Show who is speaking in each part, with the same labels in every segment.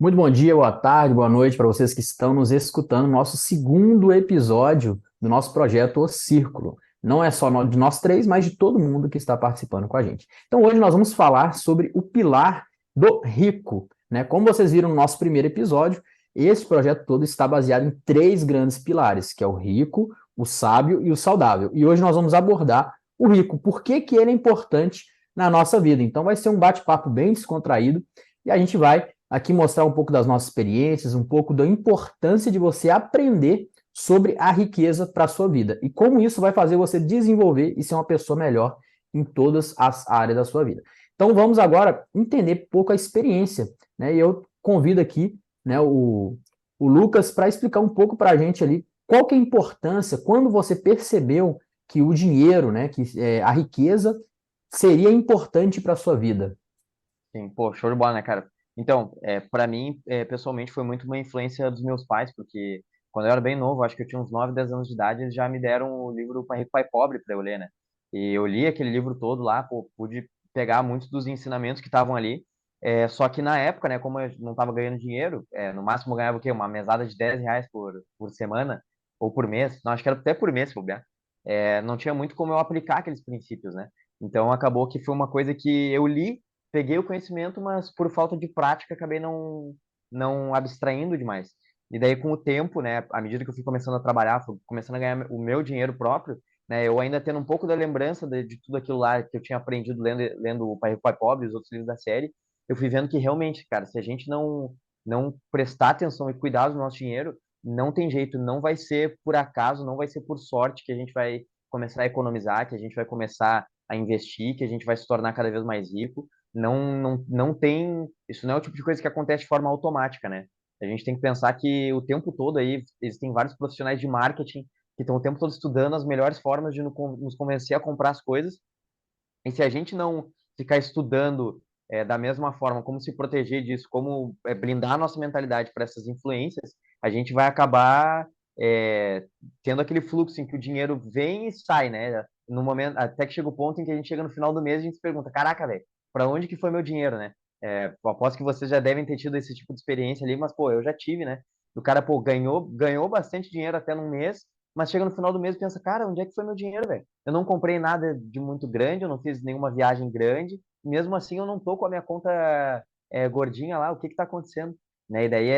Speaker 1: Muito bom dia, boa tarde, boa noite para vocês que estão nos escutando no nosso segundo episódio do nosso projeto O Círculo. Não é só de nós três, mas de todo mundo que está participando com a gente. Então, hoje nós vamos falar sobre o pilar do rico, né? Como vocês viram no nosso primeiro episódio, esse projeto todo está baseado em três grandes pilares, que é o rico, o sábio e o saudável. E hoje nós vamos abordar o rico, por que que ele é importante na nossa vida. Então, vai ser um bate-papo bem descontraído e a gente vai aqui mostrar um pouco das nossas experiências, um pouco da importância de você aprender sobre a riqueza para a sua vida e como isso vai fazer você desenvolver e ser uma pessoa melhor em todas as áreas da sua vida. Então vamos agora entender um pouco a experiência, né? E eu convido aqui, né, o Lucas para explicar um pouco para a gente ali qual que é a importância quando você percebeu que o dinheiro, né, que a riqueza seria importante para a sua vida.
Speaker 2: Sim, pô, show de bola, né, cara? Então, para mim, pessoalmente, foi muito uma influência dos meus pais, porque quando eu era bem novo, acho que eu tinha uns 9, 10 anos de idade, eles já me deram o livro Pai Rico, Pai Pobre para eu ler, né? E eu li aquele livro todo lá, pô, pude pegar muitos dos ensinamentos que estavam ali. Só que na época, né, como eu não estava ganhando dinheiro, no máximo eu ganhava o quê? Uma mesada de R$ 10 por semana, ou por mês, não, acho que era até por mês, se bobear. Não tinha muito como eu aplicar aqueles princípios, né? Então acabou que foi uma coisa que eu li, peguei o conhecimento, mas por falta de prática acabei não abstraindo demais. E daí, com o tempo, né, à medida que eu fui começando a trabalhar, fui começando a ganhar o meu dinheiro próprio, né, eu ainda tendo um pouco da lembrança de tudo aquilo lá que eu tinha aprendido lendo o Pai Rico, Pai Pobre, os outros livros da série, eu fui vendo que realmente, cara, se a gente não prestar atenção e cuidar do nosso dinheiro, não tem jeito, não vai ser por acaso, não vai ser por sorte que a gente vai começar a economizar, que a gente vai começar a investir, que a gente vai se tornar cada vez mais rico. Não tem. Isso não é o tipo de coisa que acontece de forma automática, né? A gente tem que pensar que o tempo todo aí existem vários profissionais de marketing que estão o tempo todo estudando as melhores formas de nos convencer a comprar as coisas. E se a gente não ficar estudando da mesma forma, como se proteger disso, como blindar a nossa mentalidade para essas influências, a gente vai acabar é, tendo aquele fluxo em que o dinheiro vem e sai, né? No momento, até que chega o ponto em que a gente chega no final do mês e a gente se pergunta, caraca, velho, para onde que foi meu dinheiro, né? Eu aposto que vocês já devem ter tido esse tipo de experiência ali, mas, pô, eu já tive, né? O cara, pô, ganhou bastante dinheiro até num mês, mas chega no final do mês e pensa, cara, onde é que foi meu dinheiro, velho? Eu não comprei nada de muito grande, eu não fiz nenhuma viagem grande, mesmo assim eu não tô com a minha conta gordinha lá, o que que tá acontecendo? Né? E daí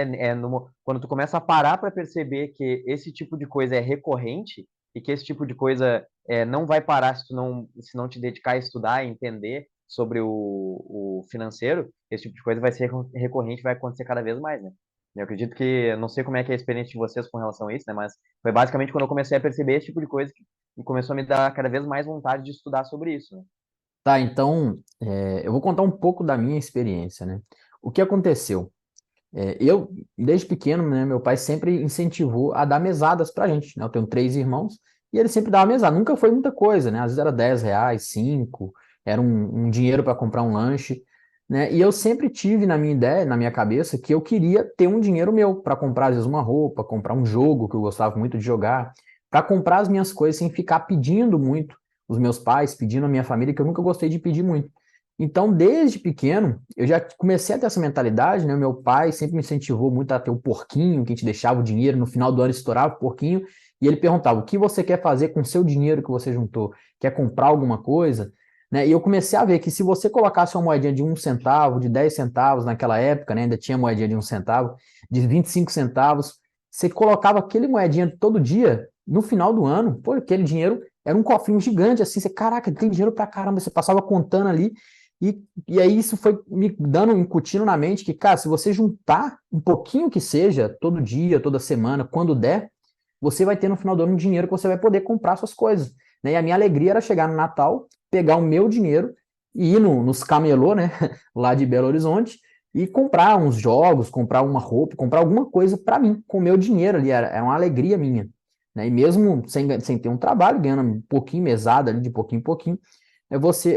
Speaker 2: quando tu começa a parar para perceber que esse tipo de coisa é recorrente e que esse tipo de coisa não vai parar se não te dedicar a estudar e entender sobre o financeiro, esse tipo de coisa vai ser recorrente, vai acontecer cada vez mais, né? Eu acredito que, não sei como é que é a experiência de vocês com relação a isso, né? Mas foi basicamente quando eu comecei a perceber esse tipo de coisa que começou a me dar cada vez mais vontade de estudar sobre isso, né?
Speaker 1: Tá, então, eu vou contar um pouco da minha experiência, né? O que aconteceu? Eu, desde pequeno, né, meu pai sempre incentivou a dar mesadas pra gente, né? Eu tenho três irmãos e ele sempre dava mesada. Nunca foi muita coisa, né? Às vezes era R$ 10, 5, era um dinheiro para comprar um lanche, né? E eu sempre tive na minha ideia, na minha cabeça, que eu queria ter um dinheiro meu para comprar, às vezes, uma roupa, comprar um jogo que eu gostava muito de jogar, para comprar as minhas coisas sem ficar pedindo muito os meus pais, pedindo a minha família, que eu nunca gostei de pedir muito. Então, desde pequeno, eu já comecei a ter essa mentalidade, né? Meu pai sempre me incentivou muito a ter o porquinho, que a gente deixava o dinheiro, no final do ano estourava o porquinho, e ele perguntava: o que você quer fazer com o seu dinheiro que você juntou? Quer comprar alguma coisa? Né? E eu comecei a ver que se você colocasse uma moedinha de 1 centavo, de 10 centavos naquela época, né? Ainda tinha moedinha de 1 centavo, de 25 centavos, você colocava aquele moedinha todo dia, no final do ano, pô, aquele dinheiro era um cofrinho gigante, assim, você, caraca, tem dinheiro pra caramba, você passava contando ali, e aí isso foi me dando, incutindo na mente que, cara, se você juntar um pouquinho que seja, todo dia, toda semana, quando der, você vai ter no final do ano um dinheiro que você vai poder comprar suas coisas. Né? E a minha alegria era chegar no Natal, pegar o meu dinheiro e ir nos camelô, né, lá de Belo Horizonte, e comprar uns jogos, comprar uma roupa, comprar alguma coisa para mim, com o meu dinheiro ali, era uma alegria minha. Né? E mesmo sem ter um trabalho, ganhando um pouquinho mesada ali, de pouquinho em pouquinho,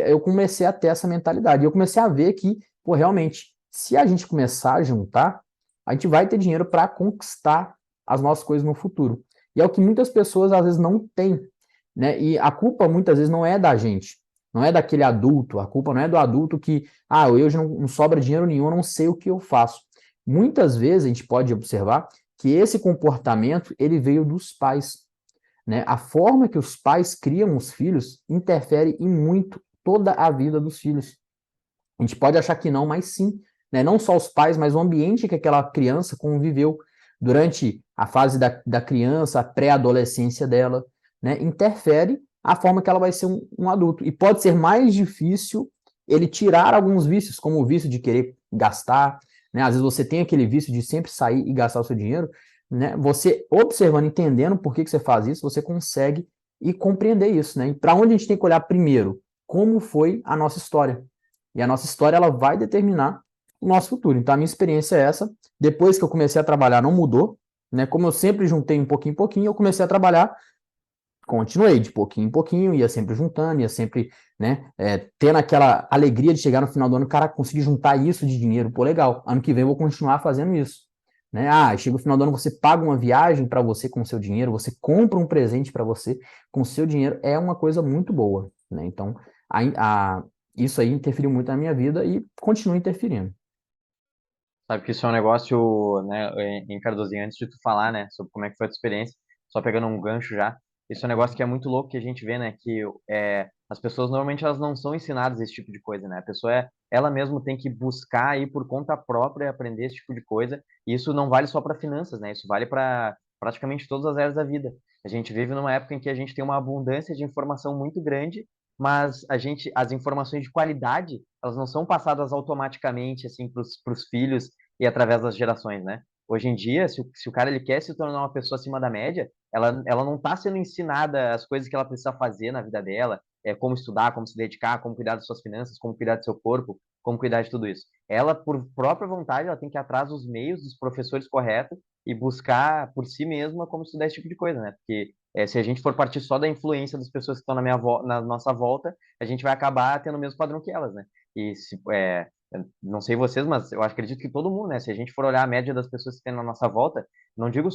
Speaker 1: eu comecei a ter essa mentalidade. Eu comecei a ver que, pô, realmente, se a gente começar a juntar, a gente vai ter dinheiro para conquistar as nossas coisas no futuro. E é o que muitas pessoas às vezes não têm, né? E a culpa muitas vezes não é da gente, não é daquele adulto, a culpa não é do adulto que, hoje não sobra dinheiro nenhum, eu não sei o que eu faço. Muitas vezes a gente pode observar que esse comportamento ele veio dos pais, né? A forma que os pais criam os filhos interfere em muito toda a vida dos filhos. A gente pode achar que não, mas sim, né? Não só os pais, mas o ambiente que aquela criança conviveu durante a fase da criança, a pré-adolescência dela, né? Interfere a forma que ela vai ser um adulto. E pode ser mais difícil ele tirar alguns vícios, como o vício de querer gastar, né? Às vezes você tem aquele vício de sempre sair e gastar o seu dinheiro, né? Você observando, entendendo por que você faz isso, você consegue e compreender isso, né? E para onde a gente tem que olhar primeiro? Como foi a nossa história? E a nossa história ela vai determinar o nosso futuro. Então a minha experiência é essa. Depois que eu comecei a trabalhar, não mudou, né? Como eu sempre juntei um pouquinho em pouquinho, eu comecei a trabalhar, continuei de pouquinho em pouquinho, ia sempre juntando, ia sempre, né, tendo aquela alegria de chegar no final do ano, cara, consegui juntar isso de dinheiro, pô, legal. Ano que vem eu vou continuar fazendo isso. Né? Ah, chega o final do ano, você paga uma viagem para você com o seu dinheiro, você compra um presente para você com o seu dinheiro, é uma coisa muito boa, né? Então, isso aí interferiu muito na minha vida e continua interferindo.
Speaker 2: Sabe que isso é um negócio, né, em Cardozinho, antes de tu falar, né, sobre como é que foi a tua experiência, só pegando um gancho já, isso é um negócio que é muito louco que a gente vê, né, que as pessoas normalmente elas não são ensinadas esse tipo de coisa, né, a pessoa ela mesma tem que buscar aí por conta própria e aprender esse tipo de coisa, e isso não vale só para finanças, né, isso vale para praticamente todas as áreas da vida. A gente vive numa época em que a gente tem uma abundância de informação muito grande, mas as informações de qualidade, elas não são passadas automaticamente assim para os filhos e através das gerações, né? Hoje em dia, se o cara ele quer se tornar uma pessoa acima da média, ela não está sendo ensinada as coisas que ela precisa fazer na vida dela, como estudar, como se dedicar, como cuidar das suas finanças, como cuidar do seu corpo, como cuidar de tudo isso. Ela, por própria vontade, ela tem que ir atrás dos meios, dos professores corretos e buscar por si mesma como estudar esse tipo de coisa, né? Porque se a gente for partir só da influência das pessoas que estão na nossa volta, a gente vai acabar tendo o mesmo padrão que elas, né? E eu não sei vocês, mas eu acredito que todo mundo, né? Se a gente for olhar a média das pessoas que tem na nossa volta, não digo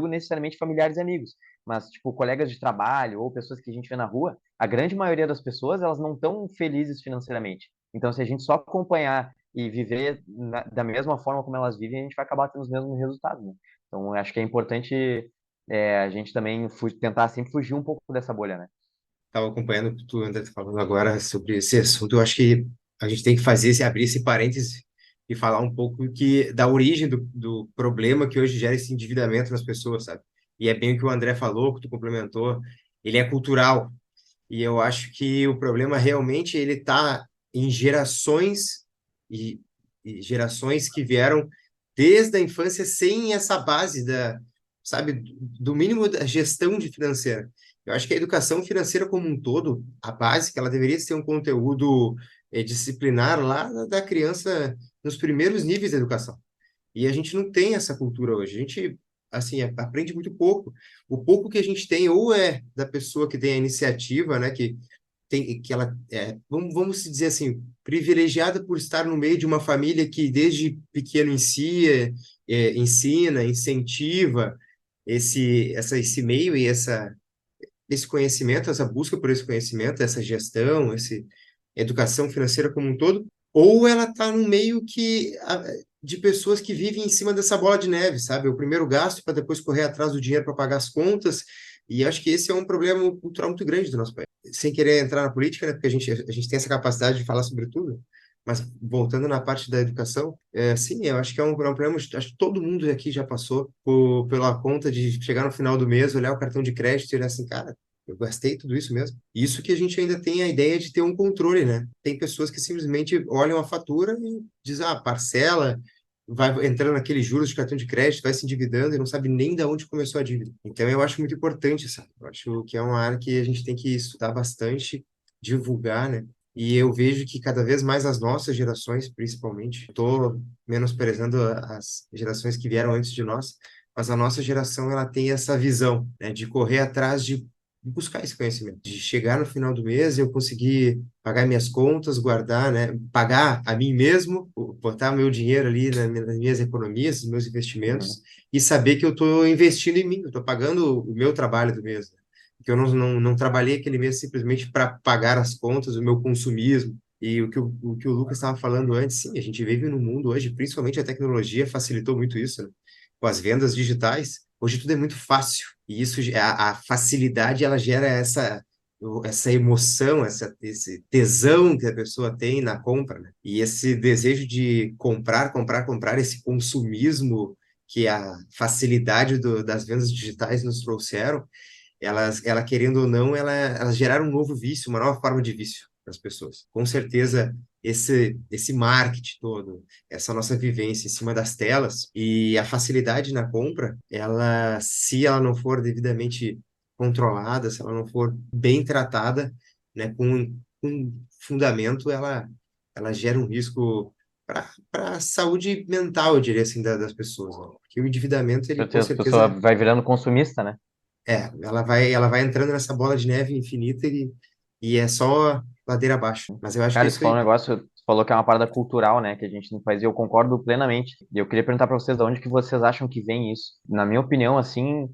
Speaker 2: necessariamente familiares e amigos, mas tipo colegas de trabalho ou pessoas que a gente vê na rua, a grande maioria das pessoas elas não estão felizes financeiramente. Então, se a gente só acompanhar e viver da mesma forma como elas vivem, a gente vai acabar tendo os mesmos resultados, né? Então, eu acho que é importante a gente também tentar sempre fugir um pouco dessa bolha, né?
Speaker 3: Estava acompanhando o que tu André tá falando agora sobre esse assunto. Eu acho que a gente tem que abrir esse parêntese e falar um pouco da origem do problema que hoje gera esse endividamento nas pessoas, sabe? E é bem o que o André falou, que tu complementou, ele é cultural. E eu acho que o problema realmente ele está em gerações e, e gerações que vieram desde a infância sem essa base sabe, do mínimo da gestão de financeira. Eu acho que a educação financeira como um todo, a base, que ela deveria ser um conteúdo disciplinar lá da criança nos primeiros níveis da educação. E a gente não tem essa cultura hoje. A gente, assim, aprende muito pouco. O pouco que a gente tem ou é da pessoa que tem a iniciativa, né, que ela vamos dizer assim, privilegiada por estar no meio de uma família que desde pequeno ensina, incentiva esse meio e esse conhecimento, essa busca por esse conhecimento, essa gestão, essa educação financeira como um todo, ou ela está no meio de pessoas que vivem em cima dessa bola de neve, sabe? O primeiro gasto para depois correr atrás do dinheiro para pagar as contas, e acho que esse é um problema cultural muito grande do nosso país. Sem querer entrar na política, né? Porque a gente tem essa capacidade de falar sobre tudo, mas voltando na parte da educação, sim, eu acho que é um problema, acho que todo mundo aqui já passou pela conta de chegar no final do mês, olhar o cartão de crédito e olhar assim, cara, eu gastei tudo isso mesmo. Isso que a gente ainda tem a ideia de ter um controle, né? Tem pessoas que simplesmente olham a fatura e dizem, parcela, vai entrando naqueles juros de cartão de crédito, vai se endividando e não sabe nem de onde começou a dívida. Então, eu acho muito importante, sabe? Eu acho que é uma área que a gente tem que estudar bastante, divulgar, né? E eu vejo que cada vez mais as nossas gerações, principalmente, estou menosprezando as gerações que vieram antes de nós, mas a nossa geração ela tem essa visão, né, de correr atrás de buscar esse conhecimento, de chegar no final do mês e eu conseguir pagar minhas contas, guardar, né, pagar a mim mesmo, botar meu dinheiro ali nas minhas economias, nos meus
Speaker 2: Uhum.
Speaker 3: investimentos e saber que eu estou investindo em mim, eu estou pagando o meu trabalho do mês, né? Que eu não trabalhei aquele mês simplesmente para pagar as contas, o meu consumismo, E o que o Lucas estava falando antes, sim, a gente vive num mundo hoje, principalmente a tecnologia facilitou muito isso, né? Com as vendas digitais, hoje tudo é muito fácil. E isso, a facilidade, ela gera essa emoção, esse tesão que a pessoa tem na compra, né? E esse desejo de comprar, comprar, comprar, esse consumismo que a facilidade das vendas digitais nos trouxeram, ela querendo ou não, elas geraram um novo vício, uma nova forma de vício para as pessoas. Com certeza, esse marketing todo, essa nossa vivência em cima das telas e a facilidade na compra, se ela não for devidamente controlada, se ela não for bem tratada, né, com fundamento, ela gera um risco para a saúde mental, eu diria assim, das pessoas, né? Porque o endividamento,
Speaker 2: Com
Speaker 3: ele com
Speaker 2: certeza, a pessoa
Speaker 3: certeza
Speaker 2: vai virando consumista, né?
Speaker 3: ela vai entrando nessa bola de neve infinita e é só ladeira abaixo. Mas eu acho que é
Speaker 2: Cara, você
Speaker 3: isso
Speaker 2: falou um
Speaker 3: aí.
Speaker 2: negócio, você falou que é uma parada cultural, né, que a gente não faz, e eu concordo plenamente. E eu queria perguntar para vocês de onde que vocês acham que vem isso. Na minha opinião, assim,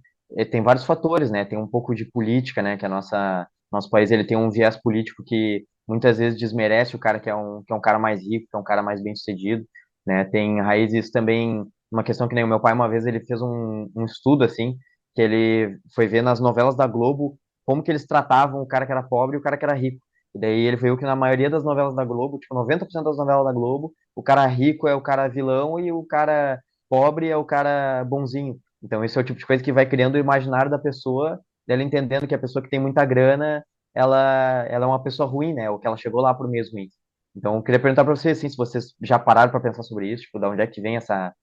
Speaker 2: tem vários fatores, né? Tem um pouco de política, né, que a nosso país ele tem um viés político que muitas vezes desmerece o cara que é um cara mais rico, que é um cara mais bem-sucedido, né? Tem raízes também, uma questão que nem o meu pai uma vez ele fez um estudo assim, que ele foi ver nas novelas da Globo como que eles tratavam o cara que era pobre e o cara que era rico. E daí ele viu que na maioria das novelas da Globo, tipo, 90% das novelas da Globo, o cara rico é o cara vilão e o cara pobre é o cara bonzinho. Então, esse é o tipo de coisa que vai criando o imaginário da pessoa, dela entendendo que a pessoa que tem muita grana, ela é uma pessoa ruim, né? Ou que ela chegou lá por meios ruins. Então, eu queria perguntar para vocês, assim, se vocês já pararam para pensar sobre isso, tipo, de onde é que vem essa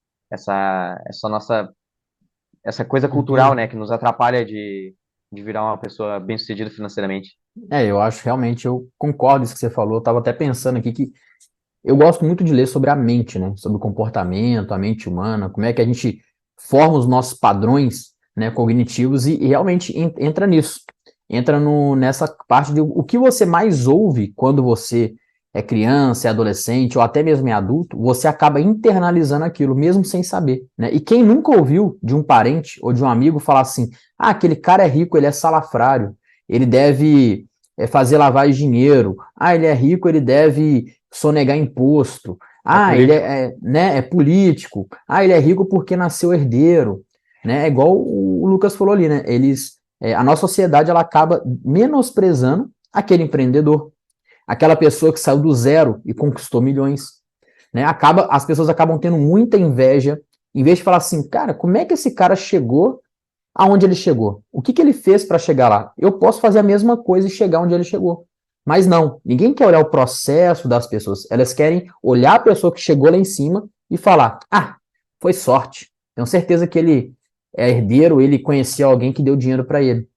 Speaker 2: coisa cultural,
Speaker 3: Cultura.
Speaker 2: né, que nos atrapalha de virar uma pessoa bem-sucedida financeiramente.
Speaker 1: Eu acho realmente, eu concordo com isso que você falou. Eu estava até pensando aqui que eu gosto muito de ler sobre a mente, né? Sobre o comportamento, a mente humana, como é que a gente forma os nossos padrões, né, cognitivos e realmente entra nisso. Entra nessa parte de o que você mais ouve quando você é criança, é adolescente ou até mesmo é adulto, você acaba internalizando aquilo mesmo sem saber, né? E quem nunca ouviu de um parente ou de um amigo falar assim: "Ah, aquele cara é rico, ele é salafrário, ele deve fazer lavagem de dinheiro. Ah, ele é rico, ele deve sonegar imposto.
Speaker 2: É
Speaker 1: Ah, ele
Speaker 2: político.
Speaker 1: né, é político. Ah, ele é rico porque nasceu herdeiro, né? É igual o Lucas falou ali, né? A nossa sociedade ela acaba menosprezando aquele empreendedor, aquela pessoa que saiu do zero e conquistou milhões, né? As pessoas acabam tendo muita inveja, em vez de falar assim, cara, como é que esse cara chegou aonde ele chegou? O que ele fez para chegar lá? Eu posso fazer a mesma coisa e chegar onde ele chegou. Mas não, ninguém quer olhar o processo das pessoas. Elas querem olhar a pessoa que chegou lá em cima e falar: ah, foi sorte. Tenho certeza que ele é herdeiro, ele conhecia alguém que deu dinheiro para ele.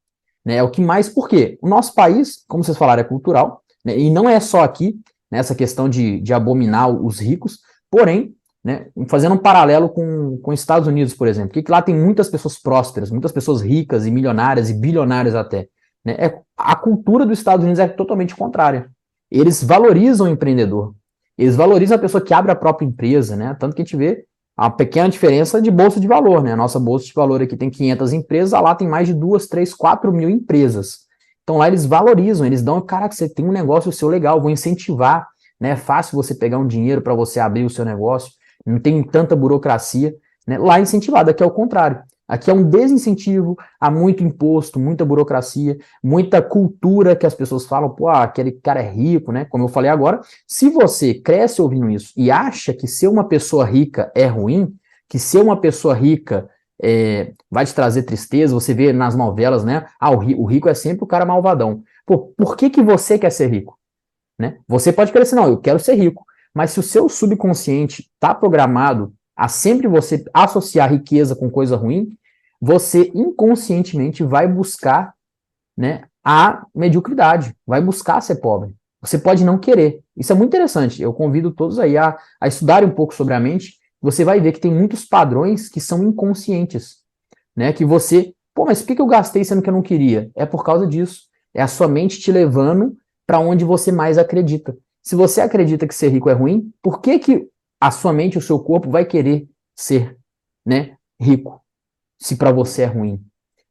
Speaker 1: Né? É o que mais, por quê? O nosso país, como vocês falaram, é cultural, né? E não é só aqui, nessa questão de abominar os ricos, porém, né, fazendo um paralelo com os Estados Unidos, por exemplo, que lá tem muitas pessoas prósperas, muitas pessoas ricas e milionárias e bilionárias até. Né? A cultura dos Estados Unidos é totalmente contrária. Eles valorizam o empreendedor, eles valorizam a pessoa que abre a própria empresa, né? Tanto que a gente vê a pequena diferença de bolsa de valor, né? A nossa bolsa de valor aqui tem 500 empresas, lá tem mais de 2, 3, 4 mil empresas. Então lá eles valorizam, eles dão, caraca, você tem um negócio seu legal, vou incentivar, né? É fácil você pegar um dinheiro para você abrir o seu negócio, não tem tanta burocracia, né? Lá é incentivado, aqui é o contrário. Aqui é um desincentivo, há muito imposto, muita burocracia, muita cultura que as pessoas falam, pô, aquele cara é rico, né? Como eu falei agora, se você cresce ouvindo isso e acha que ser uma pessoa rica é ruim, que ser uma pessoa rica vai te trazer tristeza, você vê nas novelas, né? Ah, o rico é sempre o cara malvadão. Pô, por que você quer ser rico? Né? Você pode querer assim, não, eu quero ser rico, mas se o seu subconsciente está programado a sempre você associar riqueza com coisa ruim, você inconscientemente vai buscar, né, a mediocridade, vai buscar ser pobre. Você pode não querer. Isso é muito interessante. Eu convido todos aí a estudarem um pouco sobre a mente. Você vai ver que tem muitos padrões que são inconscientes, né? Que você, pô, mas por que eu gastei sendo que eu não queria? É por causa disso. É a sua mente te levando para onde você mais acredita. Se você acredita que ser rico é ruim, por que a sua mente, o seu corpo vai querer ser, né, rico, se para você é ruim?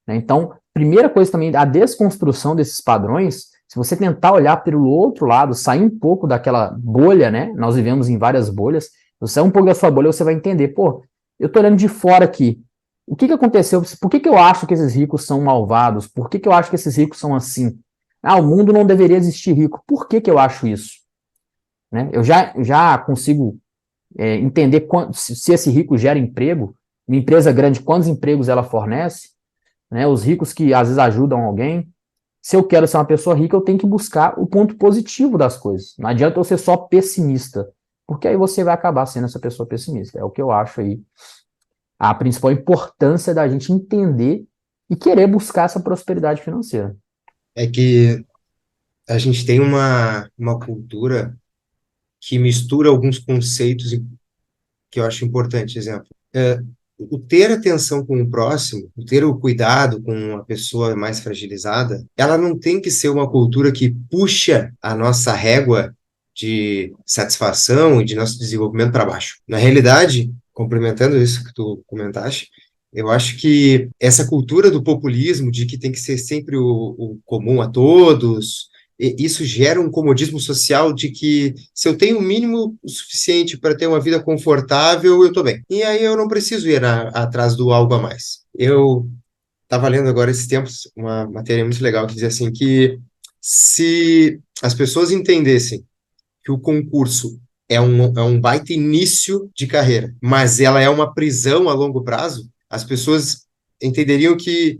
Speaker 1: Né? Então, primeira coisa também, a desconstrução desses padrões Se você tentar olhar pelo outro lado, sair um pouco daquela bolha, né? Nós vivemos em várias bolhas. Se você sair um pouco da sua bolha, você vai entender, pô, eu tô olhando de fora aqui. O que que aconteceu? Por que que eu acho que esses ricos são malvados? Por que que eu acho que esses ricos são assim? Ah, o mundo não deveria existir rico. Por que que eu acho isso? Né? Eu já consigo entender se esse rico gera emprego. Uma empresa grande, quantos empregos ela fornece? Né? Os ricos que às vezes ajudam alguém. Se eu quero ser uma pessoa rica, eu tenho que buscar o ponto positivo das coisas. Não adianta eu ser só pessimista, porque aí você vai acabar sendo essa pessoa pessimista. É o que eu acho aí a principal importância da gente entender e querer buscar essa prosperidade financeira.
Speaker 3: É que a gente tem uma cultura que mistura alguns conceitos que eu acho importante. Exemplo, o ter atenção com o próximo, o ter o cuidado com a pessoa mais fragilizada, ela não tem que ser uma cultura que puxa a nossa régua de satisfação e de nosso desenvolvimento para baixo. Na realidade, complementando isso que tu comentaste, eu acho que essa cultura do populismo, de que tem que ser sempre o comum a todos, isso gera um comodismo social de que se eu tenho o mínimo o suficiente para ter uma vida confortável, eu estou bem. E aí eu não preciso ir atrás do algo a mais. Eu estava lendo agora esses tempos uma matéria muito legal que dizia assim que se as pessoas entendessem que o concurso é um baita início de carreira, mas ela é uma prisão a longo prazo, as pessoas entenderiam que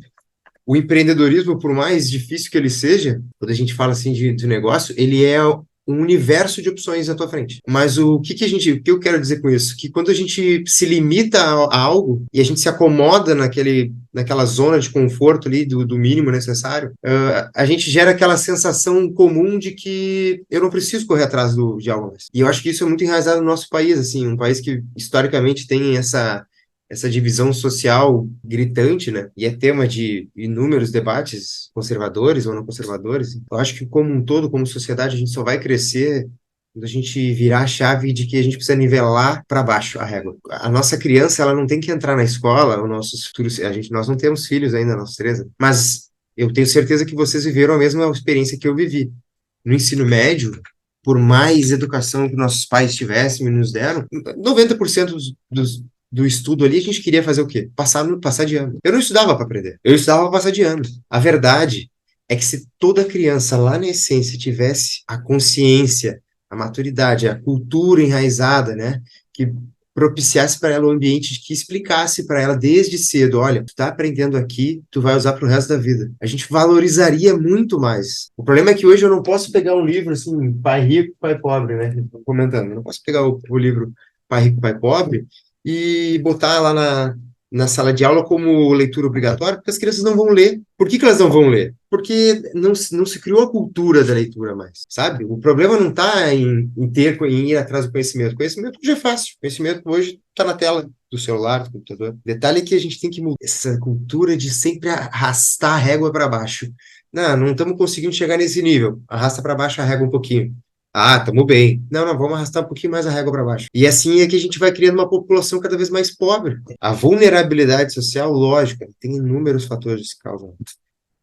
Speaker 3: o empreendedorismo, por mais difícil que ele seja, quando a gente fala assim de negócio, ele é um universo de opções à tua frente. Mas o que eu quero dizer com isso? Que quando a gente se limita a algo e a gente se acomoda naquela zona de conforto ali do mínimo necessário, a gente gera aquela sensação comum de que eu não preciso correr atrás de algo mais. E eu acho que isso é muito enraizado no nosso país, assim, um país que historicamente tem essa divisão social gritante, né? E é tema de inúmeros debates conservadores ou não conservadores. Eu acho que como um todo, como sociedade, a gente só vai crescer quando a gente virar a chave de que a gente precisa nivelar para baixo a régua. A nossa criança, ela não tem que entrar na escola, os nossos futuros, nós não temos filhos ainda, nós três, né? Mas eu tenho certeza que vocês viveram a mesma experiência que eu vivi. No ensino médio, por mais educação que nossos pais tivessem e nos deram, 90% do estudo ali, a gente queria fazer o quê? Passar de ano. Eu não estudava para aprender, eu estudava para passar de ano. A verdade é que se toda criança lá na essência tivesse a consciência, a maturidade, a cultura enraizada, né, que propiciasse para ela um ambiente que explicasse para ela desde cedo, olha, tu tá aprendendo aqui, tu vai usar para o resto da vida. A gente valorizaria muito mais. O problema é que hoje eu não posso pegar um livro assim, Pai Rico, Pai Pobre, né? Tô comentando, eu não posso pegar o livro Pai Rico, Pai Pobre e botar lá na sala de aula como leitura obrigatória, porque as crianças não vão ler. Por que que elas não vão ler? Porque não se criou a cultura da leitura mais, sabe? O problema não está em ir atrás do conhecimento. O conhecimento já é fácil. O conhecimento hoje está na tela do celular, do computador. Detalhe é que a gente tem que mudar essa cultura de sempre arrastar a régua para baixo. Não estamos conseguindo chegar nesse nível. Arrasta para baixo a régua um pouquinho. Ah, estamos bem. Não, vamos arrastar um pouquinho mais a régua para baixo. E assim é que a gente vai criando uma população cada vez mais pobre. A vulnerabilidade social, lógico, tem inúmeros fatores que causam.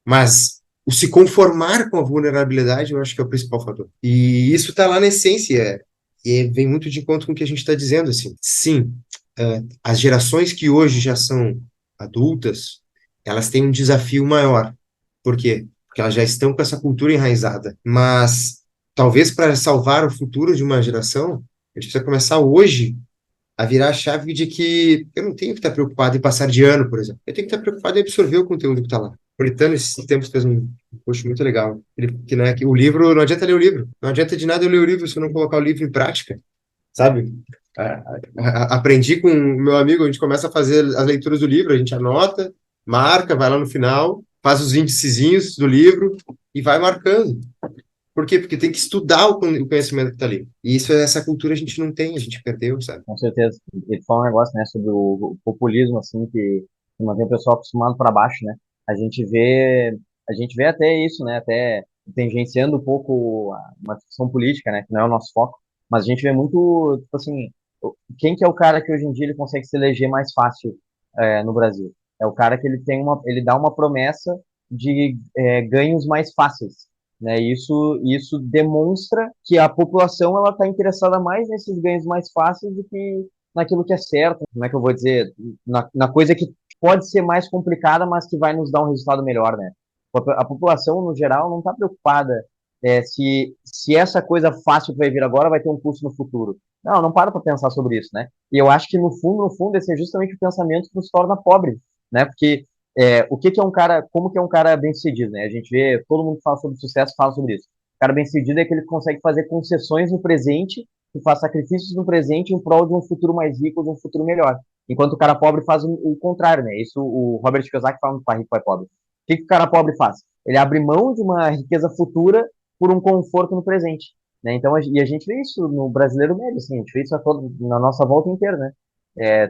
Speaker 3: Mas o se conformar com a vulnerabilidade, eu acho que é o principal fator. E isso está lá na essência. E vem muito de encontro com o que a gente está dizendo, assim. Sim, as gerações que hoje já são adultas, elas têm um desafio maior. Por quê? Porque elas já estão com essa cultura enraizada. Mas talvez para salvar o futuro de uma geração, a gente precisa começar hoje a virar a chave de que eu não tenho que estar preocupado em passar de ano, por exemplo. Eu tenho que estar preocupado em absorver o conteúdo que está lá. O Politano, esses tempos, fez um post muito legal. Que o livro, não adianta ler o livro. Não adianta de nada eu ler o livro se eu não colocar o livro em prática, sabe? Aprendi com o meu amigo, a gente começa a fazer as leituras do livro, a gente anota, marca, vai lá no final, faz os índicezinhos do livro e vai marcando. Por quê? Porque tem que estudar o conhecimento que está ali. E essa cultura a gente não tem, a gente perdeu, sabe?
Speaker 2: Com certeza. E tu fala um negócio, né, sobre o populismo, assim, que mantém o pessoal acostumado para baixo, né? A gente vê, a gente vê até isso, né? Até tangenciando um pouco uma discussão política, né? Que não é o nosso foco. Mas a gente vê muito, tipo assim, quem que é o cara que hoje em dia ele consegue se eleger mais fácil no Brasil? É o cara que ele dá uma promessa de ganhos mais fáceis. né? Isso demonstra que a população ela está interessada mais nesses ganhos mais fáceis do que naquilo que é certo. Como é que eu vou dizer? Na coisa que pode ser mais complicada, mas que vai nos dar um resultado melhor, né? A população, no geral, não está preocupada se essa coisa fácil que vai vir agora vai ter um custo no futuro. Não para pensar sobre isso, né? E eu acho que no fundo, esse é justamente o pensamento que nos torna pobres, né? Porque o que é um cara, como que é um cara bem-sucedido, né? A gente vê, todo mundo que fala sobre sucesso fala sobre isso. O cara bem-sucedido é aquele que consegue fazer concessões no presente, que faz sacrifícios no presente em prol de um futuro mais rico, de um futuro melhor. Enquanto o cara pobre faz o contrário, né? Isso o Robert Kiyosaki fala no Pai Rico, Pai Pobre. O que o cara pobre faz? Ele abre mão de uma riqueza futura por um conforto no presente, né? Então, e a gente vê isso no brasileiro médio, assim, a gente vê isso na nossa volta inteira, né?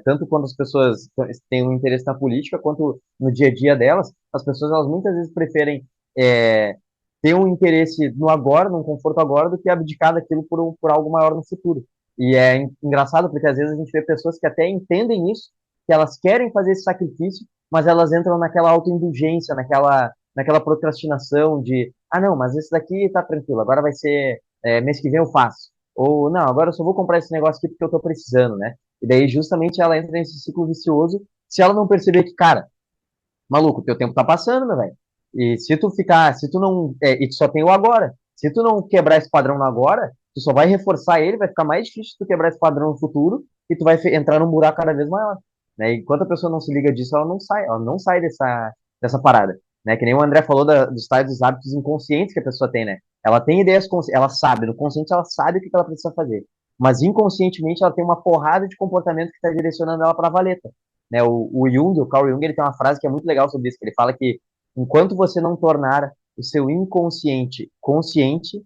Speaker 2: Tanto quando as pessoas têm um interesse na política, quanto no dia a dia delas, as pessoas elas muitas vezes preferem é, ter um interesse no agora, num conforto agora, do que abdicar daquilo por algo maior no futuro. E é engraçado porque às vezes a gente vê pessoas que até entendem isso, que elas querem fazer esse sacrifício, mas elas entram naquela autoindulgência, naquela procrastinação de, não, mas esse daqui tá tranquilo, agora vai ser mês que vem eu faço. Ou, não, agora eu só vou comprar esse negócio aqui porque eu tô precisando, né? E daí, justamente, ela entra nesse ciclo vicioso se ela não perceber que, cara, maluco, teu tempo tá passando, meu velho. E se tu não, e tu só tem o agora. Se tu não quebrar esse padrão no agora, tu só vai reforçar ele, vai ficar mais difícil tu quebrar esse padrão no futuro e tu vai entrar num buraco cada vez maior, né? E enquanto a pessoa não se liga disso, ela não sai dessa parada, né? Que nem o André falou dos tais dos hábitos inconscientes que a pessoa tem, né? Ela tem ideias, ela sabe, no consciente ela sabe o que ela precisa fazer, mas inconscientemente ela tem uma porrada de comportamento que está direcionando ela para a valeta, né? O Carl Jung, ele tem uma frase que é muito legal sobre isso, que ele fala que enquanto você não tornar o seu inconsciente consciente,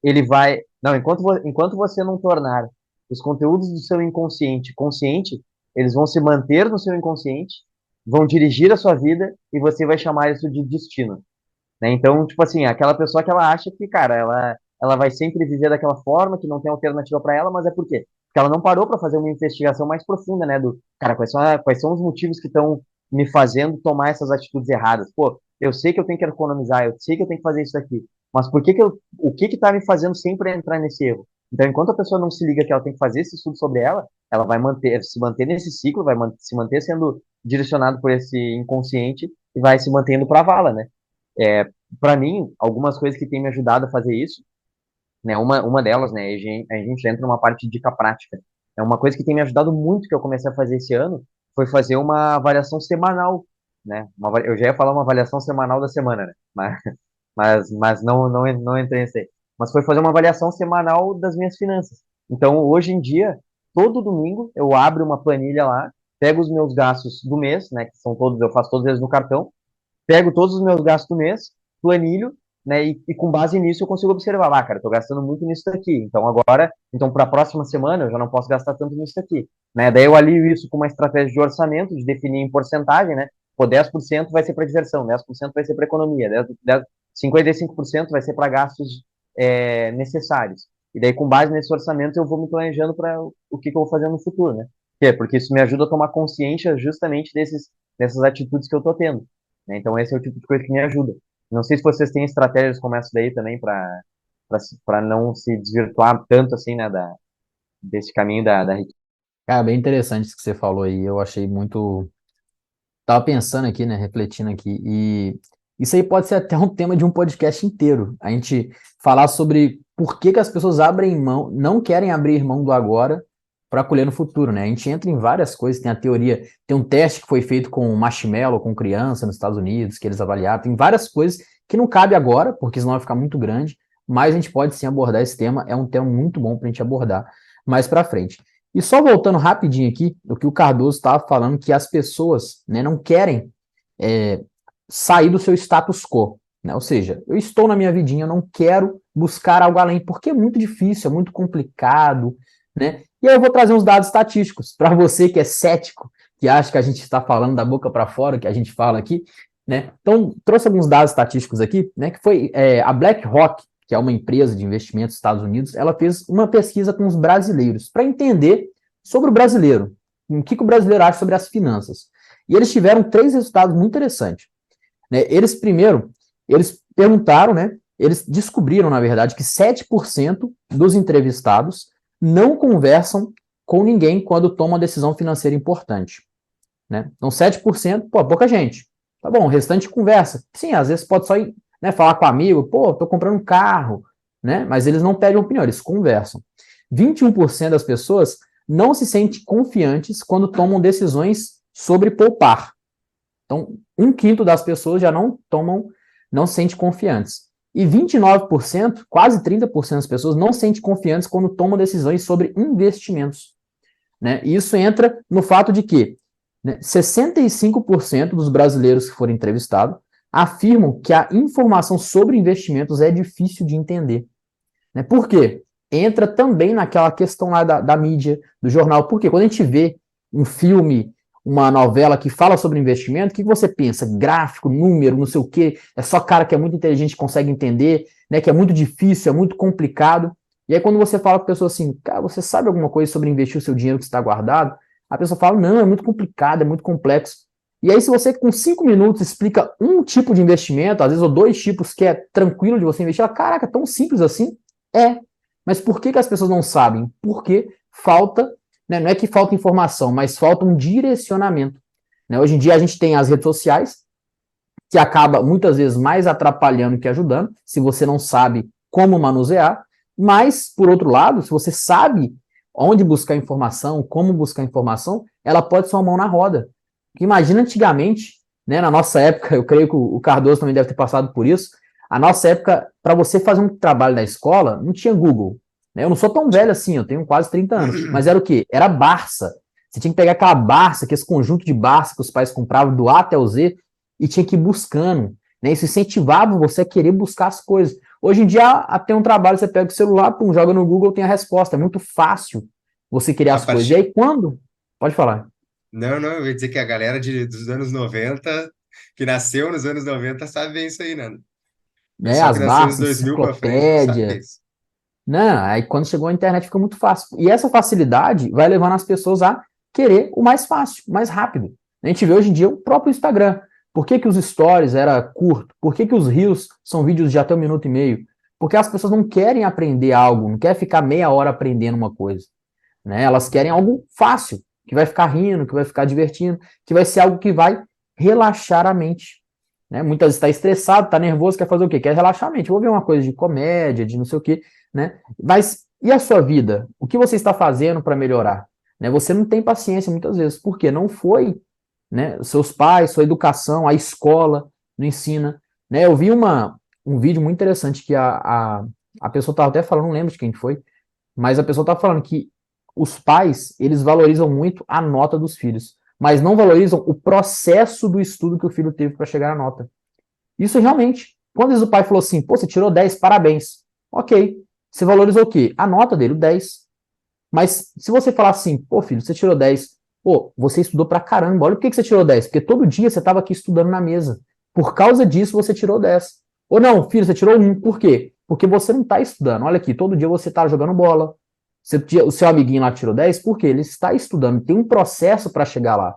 Speaker 2: ele vai... Não, enquanto você não tornar os conteúdos do seu inconsciente consciente, eles vão se manter no seu inconsciente, vão dirigir a sua vida e você vai chamar isso de destino, né? Então, tipo assim, aquela pessoa que ela acha que, cara, ela vai sempre viver daquela forma, que não tem alternativa para ela, mas é por quê? Porque ela não parou para fazer uma investigação mais profunda, né? Cara, quais são os motivos que estão me fazendo tomar essas atitudes erradas? Pô, eu sei que eu tenho que economizar, eu sei que eu tenho que fazer isso aqui, mas o que que tá me fazendo sempre entrar nesse erro? Então, enquanto a pessoa não se liga que ela tem que fazer esse estudo sobre ela vai se manter nesse ciclo, se manter sendo direcionado por esse inconsciente e vai se mantendo para a vala, né? É, para mim, algumas coisas que têm me ajudado a fazer isso, né? Uma delas, né? A gente entra numa parte de dica prática. É uma coisa que tem me ajudado muito que eu comecei a fazer esse ano, foi fazer uma avaliação semanal, né? Eu já ia falar uma avaliação semanal da semana, né? Mas não entrei nesse aí. Mas foi fazer uma avaliação semanal das minhas finanças. Então, hoje em dia, todo domingo, eu abro uma planilha lá, pego os meus gastos do mês, né? Que são todos, eu faço todos eles no cartão, pego todos os meus gastos do mês, planilho, né, e com base nisso eu consigo observar, cara, tô gastando muito nisso daqui, então para a próxima semana eu já não posso gastar tanto nisso daqui, né, daí eu alio isso com uma estratégia de orçamento, de definir em porcentagem, né, pô, 10% vai ser para diversão, 10% vai ser para economia, 55% vai ser para gastos necessários, e daí com base nesse orçamento eu vou me planejando para o que eu vou fazer no futuro, né, porque isso me ajuda a tomar consciência justamente dessas atitudes que eu tô tendo, né? Então, esse é o tipo de coisa que me ajuda. Não sei se vocês têm estratégias como essa daí também para não se desvirtuar tanto assim, né, desse caminho da riqueza.
Speaker 1: Cara, bem interessante isso que você falou aí. Eu achei muito. Tava pensando aqui, né? Refletindo aqui. E isso aí pode ser até um tema de um podcast inteiro. A gente falar sobre por que que as pessoas abrem mão, não querem abrir mão do agora para colher no futuro, né? A gente entra em várias coisas. Tem a teoria, tem um teste que foi feito com marshmallow, com criança nos Estados Unidos, que eles avaliaram. Tem várias coisas que não cabe agora, porque senão vai ficar muito grande. Mas a gente pode sim abordar esse tema. É um tema muito bom para a gente abordar mais para frente. E só voltando rapidinho aqui, o que o Cardoso estava falando, que as pessoas, né, não querem sair do seu status quo, né? Ou seja, eu estou na minha vidinha, eu não quero buscar algo além, porque é muito difícil, é muito complicado, né? E aí eu vou trazer uns dados estatísticos para você que é cético, que acha que a gente está falando da boca para fora, que a gente fala aqui, né? Então, trouxe alguns dados estatísticos aqui, né? Que foi a BlackRock, que é uma empresa de investimentos dos Estados Unidos, ela fez uma pesquisa com os brasileiros para entender sobre o brasileiro, o que o brasileiro acha sobre as finanças. E eles tiveram 3 resultados muito interessantes, né? Eles perguntaram, né, eles descobriram, na verdade, que 7% dos entrevistados não conversam com ninguém quando tomam uma decisão financeira importante, né? Então, 7%, pô, pouca gente. Tá bom, o restante conversa. Sim, às vezes pode só ir, né, falar com amigo, pô, tô comprando um carro, né? Mas eles não pedem opinião, eles conversam. 21% das pessoas não se sentem confiantes quando tomam decisões sobre poupar. Então, 1/5 das pessoas já não se sentem confiantes. E 29%, quase 30% das pessoas não se sentem confiantes quando tomam decisões sobre investimentos, né? E isso entra no fato de que, né, 65% dos brasileiros que foram entrevistados afirmam que a informação sobre investimentos é difícil de entender, né? Por quê? Entra também naquela questão lá da mídia, do jornal. Porque quando a gente vê um filme, uma novela que fala sobre investimento, o que você pensa? Gráfico, número, não sei o quê, é só cara que é muito inteligente que consegue entender, né, que é muito difícil, é muito complicado. E aí quando você fala para a pessoa assim, cara, você sabe alguma coisa sobre investir o seu dinheiro que está guardado? A pessoa fala, não, é muito complicado, é muito complexo. E aí se você com 5 minutos explica um tipo de investimento, às vezes ou 2 tipos que é tranquilo de você investir, ela, caraca, tão simples assim? É. Mas por que as pessoas não sabem? Porque falta, né, não é que falta informação, mas falta um direcionamento, né? Hoje em dia a gente tem as redes sociais, que acaba muitas vezes mais atrapalhando que ajudando, se você não sabe como manusear, mas, por outro lado, se você sabe onde buscar informação, como buscar informação, ela pode ser uma mão na roda. Porque imagina antigamente, né, na nossa época, eu creio que o Cardoso também deve ter passado por isso, a nossa época, para você fazer um trabalho na escola, não tinha Google, né? Eu não sou tão velho assim, eu tenho quase 30 anos, mas era o quê? Era Barça. Você tinha que pegar aquela Barça, que esse conjunto de Barça que os pais compravam do A até o Z, e tinha que ir buscando, né? Isso incentivava você a querer buscar as coisas. Hoje em dia, até um trabalho, você pega o celular, pum, joga no Google, tem a resposta. É muito fácil você criar
Speaker 3: A
Speaker 1: as coisas. E aí,
Speaker 3: partir...
Speaker 1: quando... Pode falar.
Speaker 3: Não, eu ia dizer que a galera dos anos 90, que nasceu nos anos 90, sabe bem isso aí, né? O
Speaker 1: Né?
Speaker 3: pessoal que
Speaker 1: As
Speaker 3: nasceu nos
Speaker 1: Barças,
Speaker 3: 2000 para frente não sabe
Speaker 1: enciclopédia.
Speaker 3: isso.
Speaker 1: Não, aí quando chegou a internet fica muito fácil. E essa facilidade vai levando as pessoas a querer o mais fácil, o mais rápido. A gente vê hoje em dia o próprio Instagram. Por que que os stories era curto? Por que que os reels são vídeos de até 1 minuto e meio? Porque as pessoas não querem aprender algo, não querem ficar meia hora aprendendo uma coisa, né? Elas querem algo fácil, que vai ficar rindo, que vai ficar divertindo, que vai ser algo que vai relaxar a mente, né? Muitas vezes está estressado, está nervoso, quer fazer o quê? Quer relaxar a mente. Vou ver uma coisa de comédia, de não sei o quê, né? Mas e a sua vida? O que você está fazendo para melhorar? Né? Você não tem paciência muitas vezes, porque não foi, né, seus pais, sua educação, a escola não ensina, né? Eu vi um vídeo muito interessante que a pessoa estava até falando, não lembro de quem foi, mas a pessoa estava falando que os pais, eles valorizam muito a nota dos filhos, mas não valorizam o processo do estudo que o filho teve para chegar à nota. Isso realmente. Quando o pai falou assim, pô, você tirou 10, parabéns. Ok. Você valorizou o quê? A nota dele, o 10. Mas se você falar assim, pô, filho, você tirou 10, pô, você estudou pra caramba, olha por que você tirou 10, porque todo dia você estava aqui estudando na mesa. Por causa disso você tirou 10. Ou não, filho, você tirou 1, por quê? Porque você não está estudando. Olha aqui, todo dia você está jogando bola. O seu amiguinho lá tirou 10, por quê? Ele está estudando, tem um processo para chegar lá.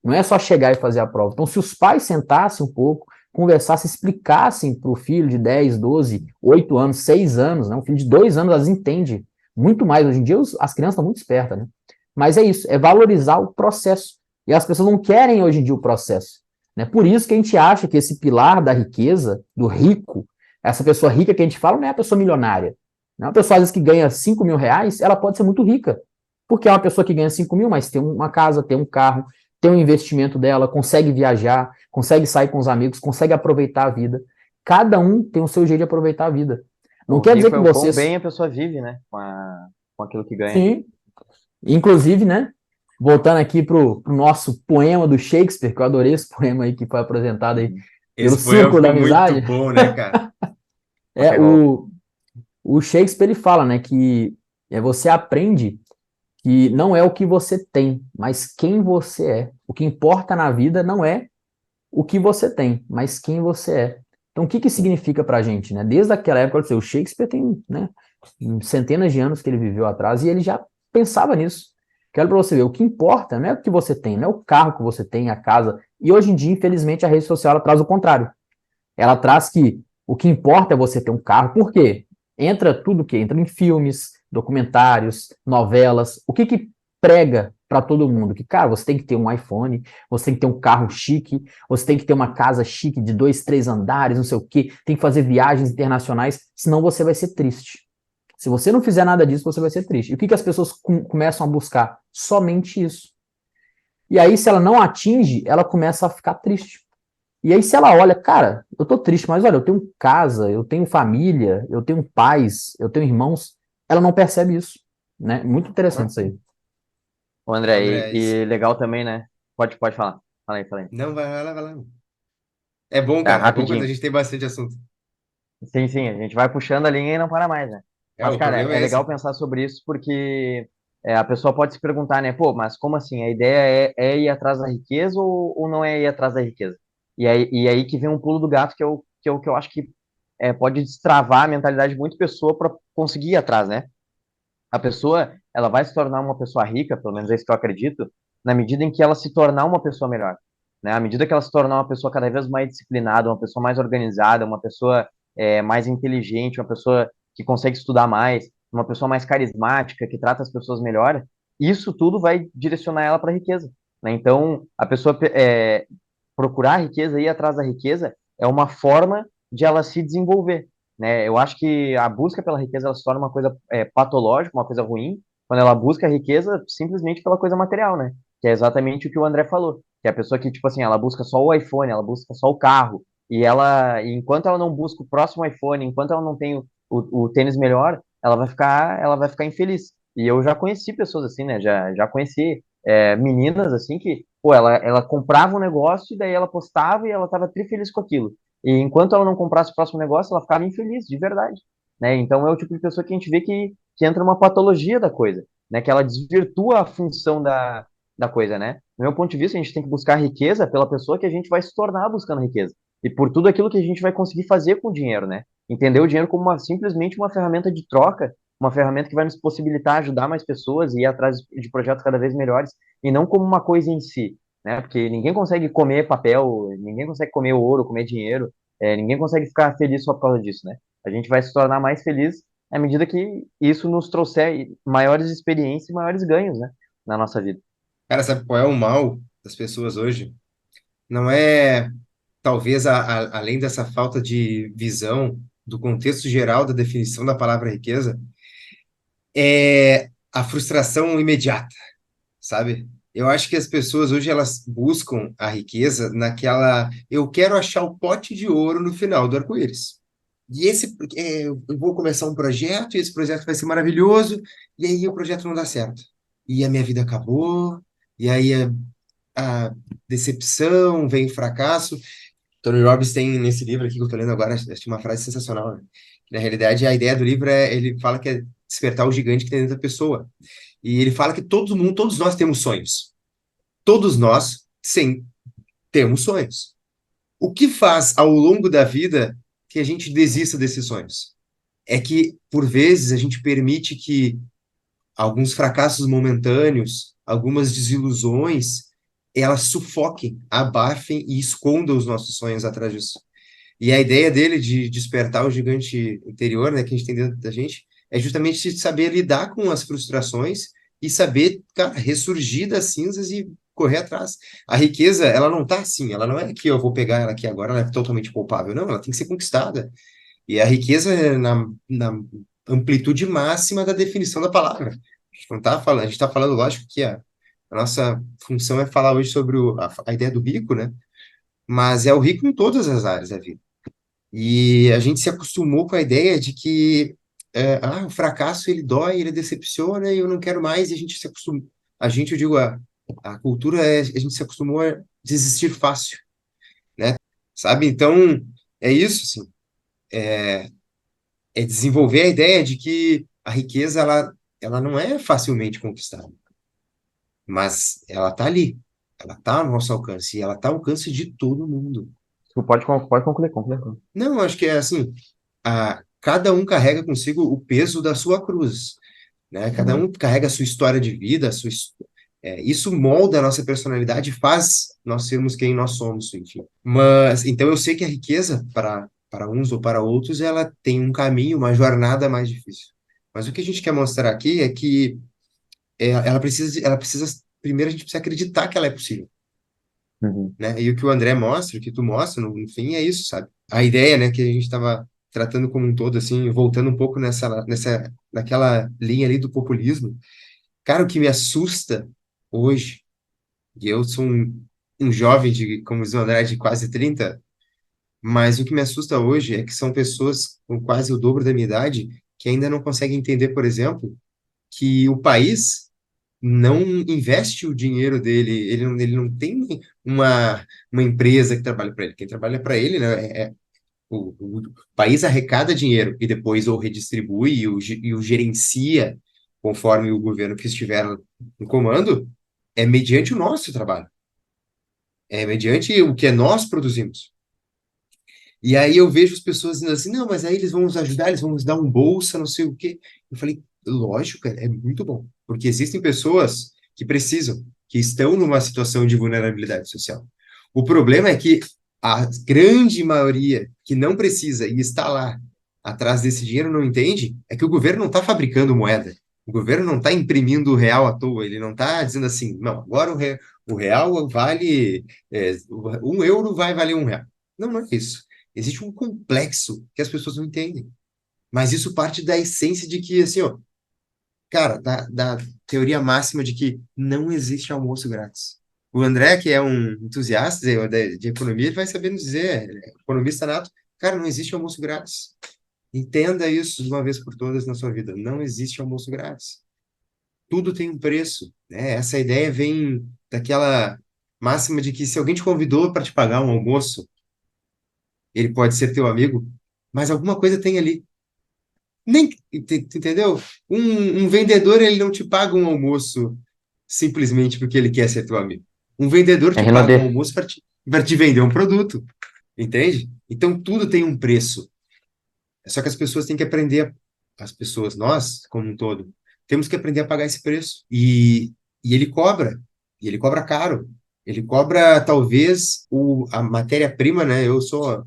Speaker 1: Não é só chegar e fazer a prova. Então, se os pais sentassem um pouco, conversassem, explicassem para o filho de 10, 12, 8 anos, 6 anos, né? Um filho de 2 anos, elas entendem muito mais. Hoje em dia, as crianças estão muito espertas, né? Mas é isso, é valorizar o processo. E as pessoas não querem hoje em dia o processo, né? Por isso que a gente acha que esse pilar da riqueza, do rico, essa pessoa rica que a gente fala, não é a pessoa milionária. Não é uma pessoa, às vezes, que ganha 5 mil reais, ela pode ser muito rica. Porque é uma pessoa que ganha 5 mil, mas tem uma casa, tem um carro, tem um investimento dela, consegue viajar, consegue sair com os amigos, consegue aproveitar a vida. Cada um tem o seu jeito de aproveitar a vida. Não
Speaker 2: O
Speaker 1: quer dizer
Speaker 2: rico
Speaker 1: que
Speaker 2: é o quão
Speaker 1: vocês...
Speaker 2: bem a pessoa vive, né? Com aquilo que ganha.
Speaker 1: Sim. Inclusive, né? Voltando aqui pro nosso poema do Shakespeare, que eu adorei esse poema aí que foi apresentado aí pelo
Speaker 3: Esse poema
Speaker 1: Círculo da
Speaker 3: ficou muito
Speaker 1: Amizade.
Speaker 3: bom, né, cara?
Speaker 1: É, o Shakespeare ele fala, né, que você aprende que não é o que você tem, mas quem você é. O que importa na vida não é o que você tem, mas quem você é. Então, o que que significa pra gente, né? Desde aquela época, o Shakespeare tem, né, centenas de anos que ele viveu atrás e ele já pensava nisso. Quero para você ver, o que importa não é o que você tem, não é o carro que você tem, a casa. E hoje em dia, infelizmente, a rede social ela traz o contrário. Ela traz que O que importa é você ter um carro. Por quê? Entra tudo o quê? Entra em filmes, documentários, novelas. O que que prega para todo mundo? Que, cara, você tem que ter um iPhone, você tem que ter um carro chique, você tem que ter uma casa chique de 2, 3 andares, não sei o quê, tem que fazer viagens internacionais, senão você vai ser triste. Se você não fizer nada disso, você vai ser triste. E o que que as pessoas começam a buscar? Somente isso. E aí, se ela não atinge, ela começa a ficar triste. E aí, se ela olha, cara, eu tô triste, mas olha, eu tenho casa, eu tenho família, eu tenho pais, eu tenho irmãos, ela não percebe isso, né? Muito interessante isso aí.
Speaker 2: Ô, André,
Speaker 3: André,
Speaker 2: e legal também, né? Pode falar. Fala aí, fala aí.
Speaker 3: não, vai lá, vai lá. É bom,
Speaker 2: Tá,
Speaker 3: cara, é bom quando a
Speaker 2: rapidinho.
Speaker 3: gente tem bastante assunto.
Speaker 2: Sim, sim, a gente vai puxando a linha e não para mais, né? Mas,
Speaker 3: O
Speaker 2: cara,
Speaker 3: problema
Speaker 2: é
Speaker 3: é
Speaker 2: legal
Speaker 3: esse.
Speaker 2: pensar sobre isso porque a pessoa pode se perguntar, né? Pô, mas como assim? A ideia é ir atrás da riqueza ou não é ir atrás da riqueza? E aí que vem um pulo do gato que eu acho que pode destravar a mentalidade de muita pessoa para conseguir ir atrás, né? A pessoa, ela vai se tornar uma pessoa rica, pelo menos é isso que eu acredito, na medida em que ela se tornar uma pessoa melhor, né? À medida que ela se tornar uma pessoa cada vez mais disciplinada, uma pessoa mais organizada, uma pessoa mais inteligente, uma pessoa que consegue estudar mais, uma pessoa mais carismática, que trata as pessoas melhor, isso tudo vai direcionar ela para a riqueza, né? Então, a pessoa procurar a riqueza, ir atrás da riqueza, é uma forma de ela se desenvolver, né? Eu acho que a busca pela riqueza ela se torna uma coisa patológica, uma coisa ruim, quando ela busca a riqueza simplesmente pela coisa material, né? Que é exatamente o que o André falou, que é a pessoa que, tipo assim, ela busca só o iPhone, ela busca só o carro, e enquanto ela não busca o próximo iPhone, enquanto ela não tem o tênis melhor, ela vai ficar infeliz. E eu já conheci pessoas assim, né? Já conheci meninas assim que, pô, ela comprava um negócio e daí ela postava e ela tava tri feliz com aquilo. E enquanto ela não comprasse o próximo negócio, ela ficava infeliz, de verdade, né? Então é o tipo de pessoa que a gente vê que entra uma patologia da coisa, né? Que ela desvirtua a função da coisa, né? Do meu ponto de vista, a gente tem que buscar riqueza pela pessoa que a gente vai se tornar buscando riqueza. E por tudo aquilo que a gente vai conseguir fazer com o dinheiro, né? Entender o dinheiro como simplesmente uma ferramenta de troca, uma ferramenta que vai nos possibilitar ajudar mais pessoas e ir atrás de projetos cada vez melhores, e não como uma coisa em si, né? Porque ninguém consegue comer papel, ninguém consegue comer ouro, comer dinheiro, ninguém consegue ficar feliz só por causa disso, né? A gente vai se tornar mais feliz à medida que isso nos trouxer maiores experiências e maiores ganhos, né? Na nossa vida.
Speaker 3: Cara, sabe qual é o mal das pessoas hoje? Não é, talvez, além dessa falta de visão do contexto geral da definição da palavra riqueza, é a frustração imediata, sabe? Eu acho que as pessoas hoje elas buscam a riqueza naquela, eu quero achar o pote de ouro no final do arco-íris. E eu vou começar um projeto, e esse projeto vai ser maravilhoso, e aí o projeto não dá certo. E a minha vida acabou, e aí a decepção, vem o fracasso. Tony Robbins tem nesse livro aqui que eu tô lendo agora, acho uma frase sensacional, né? Na realidade, a ideia do livro ele fala que é despertar o gigante que tem dentro da pessoa. E ele fala que todo mundo, todos nós temos sonhos. Todos nós, sim, temos sonhos. O que faz ao longo da vida que a gente desista desses sonhos? É que, por vezes, a gente permite que alguns fracassos momentâneos, algumas desilusões, elas sufoquem, abafem e escondam os nossos sonhos atrás disso. E a ideia dele de despertar o gigante interior, né, que a gente tem dentro da gente, é justamente saber lidar com as frustrações e saber, cara, ressurgir das cinzas e correr atrás. A riqueza, ela não tá assim, ela não é que eu vou pegar ela aqui agora, ela é totalmente palpável. Não, ela tem que ser conquistada. E a riqueza é na amplitude máxima da definição da palavra. A gente não tá falando, a gente está falando, lógico, que a nossa função é falar hoje sobre a ideia do rico, né? Mas é o rico em todas as áreas da vida. E a gente se acostumou com a ideia de que o fracasso ele dói, ele decepciona e eu não quero mais. E a gente se acostuma, a gente, eu digo, a cultura a gente se acostumou a desistir fácil, né? Sabe? Então é isso, assim, é desenvolver a ideia de que a riqueza ela não é facilmente conquistada, mas ela está ali, ela está ao nosso alcance e ela está ao alcance de todo mundo.
Speaker 2: Tu pode concluir, concluir.
Speaker 3: Não, eu acho que é assim, cada um carrega consigo o peso da sua cruz, né? Cada
Speaker 2: Uhum.
Speaker 3: um carrega a sua história de vida, isso molda a nossa personalidade, faz nós sermos quem nós somos, enfim. Mas então eu sei que a riqueza Para uns ou para outros, ela tem um caminho, uma jornada mais difícil. Mas o que a gente quer mostrar aqui é que primeiro a gente precisa acreditar que ela é possível,
Speaker 2: Uhum.
Speaker 3: né? E o que o André mostra, o que tu mostra, no fim, é isso, sabe? A ideia, né, que a gente estava tratando como um todo, assim, voltando um pouco naquela linha ali do populismo. Cara, o que me assusta hoje, e eu sou um jovem como diz o André, de quase 30, mas o que me assusta hoje é que são pessoas com quase o dobro da minha idade que ainda não conseguem entender, por exemplo, que o país não investe o dinheiro dele, ele não tem uma empresa que trabalha para ele. Quem trabalha para ele, né, o país arrecada dinheiro e depois ou redistribui e o gerencia conforme o governo que estiver no comando, é mediante o nosso trabalho, é mediante o que nós produzimos. E aí eu vejo as pessoas dizendo assim, não, mas aí eles vão nos ajudar, eles vão nos dar um bolsa, não sei o quê. Eu falei, lógico, cara, é muito bom, porque existem pessoas que precisam, que estão numa situação de vulnerabilidade social. O problema é que a grande maioria que não precisa e está lá atrás desse dinheiro não entende, é que o governo não está fabricando moeda. O governo não está imprimindo o real à toa, ele não está dizendo assim, não, agora o real vale, 1 euro vai valer R$ 1. Não, não é isso. Existe um complexo que as pessoas não entendem. Mas isso parte da essência de que, assim, ó, cara, da teoria máxima de que não existe almoço grátis. O André, que é um entusiasta de economia, ele vai saber nos dizer, ele é economista nato, cara, não existe almoço grátis. Entenda isso de uma vez por todas na sua vida. Não existe almoço grátis. Tudo tem um preço, né? Essa ideia vem daquela máxima de que se alguém te convidou para te pagar um almoço, ele pode ser teu amigo, mas alguma coisa tem ali. Nem, entendeu? Um vendedor, ele não te paga um almoço simplesmente porque ele quer ser teu amigo. Um vendedor
Speaker 2: É
Speaker 3: te paga um
Speaker 2: Renaudet.
Speaker 3: almoço para te vender um produto, entende? Então tudo tem um preço. É só que as pessoas têm que aprender, as pessoas, nós, como um todo, temos que aprender a pagar esse preço. E ele cobra caro. Ele cobra, talvez, a matéria-prima, né? Eu sou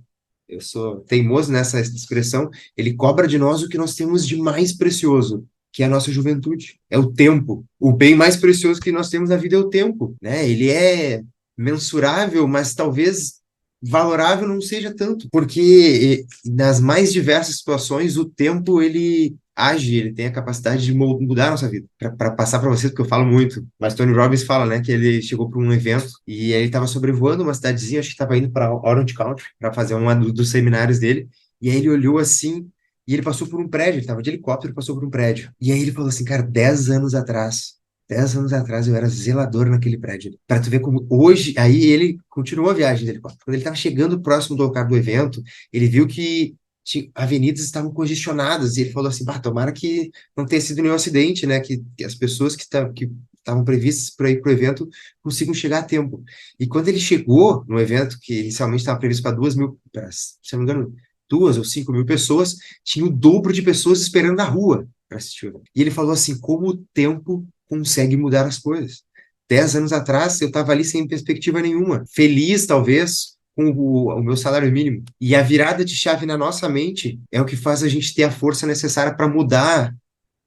Speaker 3: teimoso nessa expressão. Ele cobra de nós o que nós temos de mais precioso, que é a nossa juventude. É o tempo. O bem mais precioso que nós temos na vida é o tempo, né? Ele é mensurável, mas talvez valorável não seja tanto, porque nas mais diversas situações o tempo ele age, ele tem a capacidade de mudar a nossa vida. Para passar para vocês, porque eu falo muito, mas Tony Robbins fala, né, que ele chegou para um evento e ele estava sobrevoando uma cidadezinha, acho que estava indo para Orange County para fazer dos seminários dele, e aí ele olhou assim e ele passou por um prédio, ele estava de helicóptero, passou por um prédio. E aí ele falou assim, cara, 10 anos atrás eu era zelador naquele prédio. Para tu ver como hoje, aí ele continuou a viagem dele. Quando ele estava chegando próximo do local do evento, ele viu que avenidas estavam congestionadas e ele falou assim, bah, tomara que não tenha sido nenhum acidente, né? Que as pessoas que estavam previstas para ir para o evento consigam chegar a tempo. E quando ele chegou no evento, que inicialmente estava previsto para 2.000, se não me engano, 2 ou 5 mil pessoas, tinha o dobro de pessoas esperando na rua para assistir o evento. E ele falou assim, como o tempo consegue mudar as coisas. 10 anos atrás, eu estava ali sem perspectiva nenhuma, feliz, talvez, com o meu salário mínimo. E a virada de chave na nossa mente é o que faz a gente ter a força necessária para mudar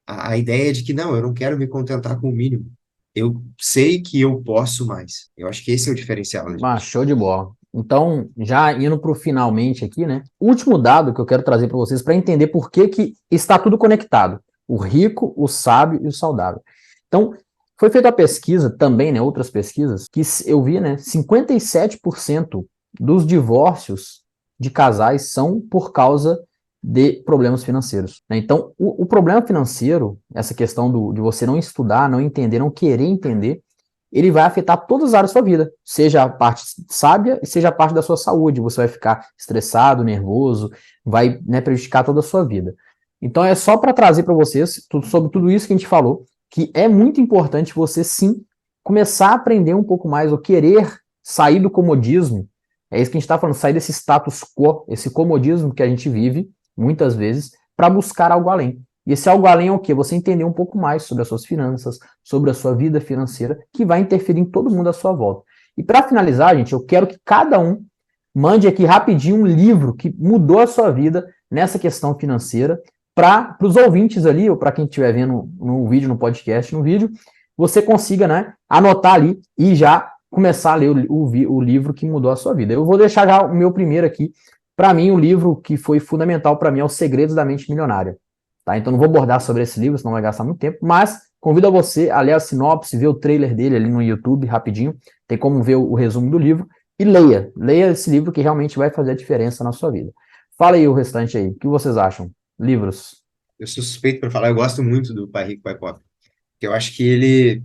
Speaker 3: a ideia de que, não, eu não quero me contentar com o mínimo. Eu sei que eu posso mais. Eu acho que esse é o diferencial, né,
Speaker 1: Ah,
Speaker 3: gente?
Speaker 1: show de bola. Então, já indo para o finalmente aqui, né? Último dado que eu quero trazer para vocês para entender por que que está tudo conectado. O rico, o sábio e o saudável. Então, foi feita a pesquisa também, né? Outras pesquisas, que eu vi, né? 57% dos divórcios de casais são por causa de problemas financeiros, né? Então, o problema financeiro, essa questão de você não estudar, não entender, não querer entender, ele vai afetar todas as áreas da sua vida, seja a parte sábia e seja a parte da sua saúde. Você vai ficar estressado, nervoso, vai, né, prejudicar toda a sua vida. Então é só para trazer para vocês sobre tudo isso que a gente falou, que é muito importante você sim começar a aprender um pouco mais, ou querer sair do comodismo. É isso que a gente está falando, sair desse status quo, esse comodismo que a gente vive, muitas vezes, para buscar algo além. E esse algo além é o quê? Você entender um pouco mais sobre as suas finanças, sobre a sua vida financeira, que vai interferir em todo mundo à sua volta. E para finalizar, gente, eu quero que cada um Mande aqui rapidinho um livro que mudou a sua vida nessa questão financeira para os ouvintes ali, ou para quem estiver vendo no vídeo, no podcast, no vídeo, você consiga, né, anotar ali e já começar a ler o livro que mudou a sua vida. Eu vou deixar já o meu primeiro aqui. Para mim, o livro que foi fundamental para mim é Os Segredos da Mente Milionária. Tá? Então não vou abordar sobre esse livro, senão vai gastar muito tempo, mas convido a você a ler a sinopse, ver o trailer dele ali no YouTube rapidinho, tem como ver o resumo do livro, e leia esse livro que realmente vai fazer a diferença na sua vida. Fala aí o restante aí, o que vocês acham? Livros?
Speaker 3: Eu sou suspeito para falar, eu gosto muito do Pai Rico, Pai Pobre, porque eu acho que ele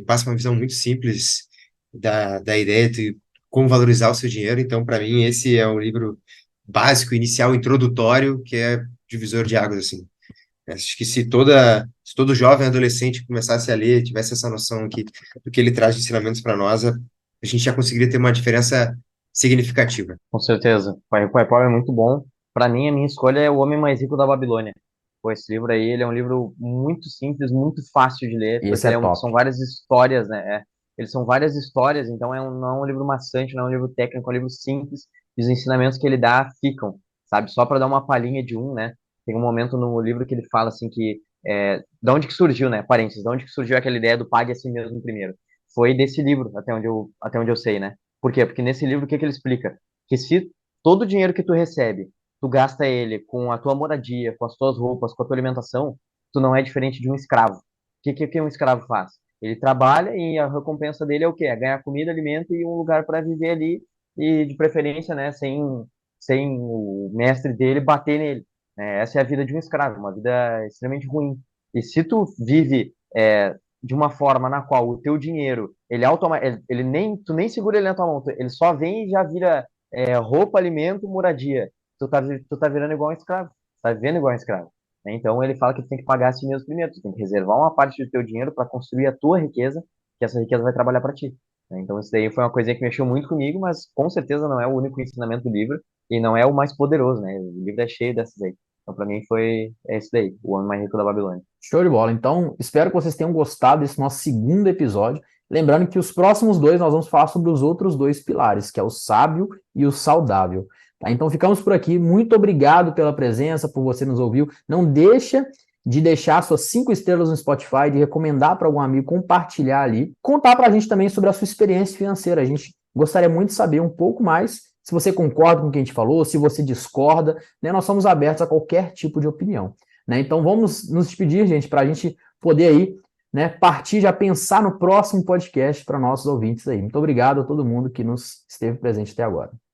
Speaker 3: passa uma visão muito simples da ideia de como valorizar o seu dinheiro. Então, para mim, esse é o livro básico, inicial, introdutório, que é divisor de águas, assim. Acho que se todo jovem adolescente começasse a ler, tivesse essa noção aqui do que ele traz de ensinamentos para nós, a gente já conseguiria ter uma diferença significativa.
Speaker 2: Com certeza. Pai Rico, Pai Pobre é muito bom. Para mim, a minha escolha é O Homem Mais Rico da Babilônia. Pô, esse livro aí, ele é um livro muito simples, muito fácil de ler,
Speaker 1: Esse
Speaker 2: porque
Speaker 1: é
Speaker 2: são
Speaker 1: top.
Speaker 2: várias histórias, né? Eles são várias histórias, então não é um livro maçante, não é um livro técnico, é um livro simples, e os ensinamentos que ele dá ficam, sabe? Só para dar uma palhinha de um, né? Tem um momento no livro que ele fala assim que, da onde que surgiu, né? Parênteses, da onde que surgiu aquela ideia do pague a si mesmo primeiro? Foi desse livro, até onde eu sei, né? Por quê? Porque nesse livro, o que que ele explica? Que se todo o dinheiro que tu recebe, tu gasta ele com a tua moradia, com as tuas roupas, com a tua alimentação, tu não é diferente de um escravo. O que um escravo faz? Ele trabalha e a recompensa dele é o quê? É ganhar comida, alimento e um lugar para viver ali e de preferência, né, sem o mestre dele bater nele. Né? Essa é a vida de um escravo, uma vida extremamente ruim. E se tu vive de uma forma na qual o teu dinheiro, ele nem, tu nem segura ele na tua mão, ele só vem e já vira roupa, alimento, moradia. Tu tá virando igual um escravo. Tá vivendo igual um escravo. Né? Então ele fala que tu tem que pagar a si mesmo primeiro. Tu tem que reservar uma parte do teu dinheiro para construir a tua riqueza, que essa riqueza vai trabalhar para ti. Né? Então isso daí foi uma coisa que mexeu muito comigo, mas com certeza não é o único ensinamento do livro e não é o mais poderoso, né? O livro é cheio dessas aí. Então para mim é esse daí, O Homem Mais Rico da Babilônia.
Speaker 1: Show de bola. Então, espero que vocês tenham gostado desse nosso segundo episódio. Lembrando que os próximos dois nós vamos falar sobre os outros dois pilares, que é o sábio e o saudável. Tá? Então, ficamos por aqui. Muito obrigado pela presença, por você nos ouviu. Não deixa de deixar suas 5 estrelas no Spotify, de recomendar para algum amigo, compartilhar ali. Contar para a gente também sobre a sua experiência financeira. A gente gostaria muito de saber um pouco mais se você concorda com o que a gente falou, se você discorda. Né? Nós somos abertos a qualquer tipo de opinião. Né? Então vamos nos despedir, gente, para a gente poder aí, né, partir já pensar no próximo podcast para nossos ouvintes aí. Muito obrigado a todo mundo que nos esteve presente até agora.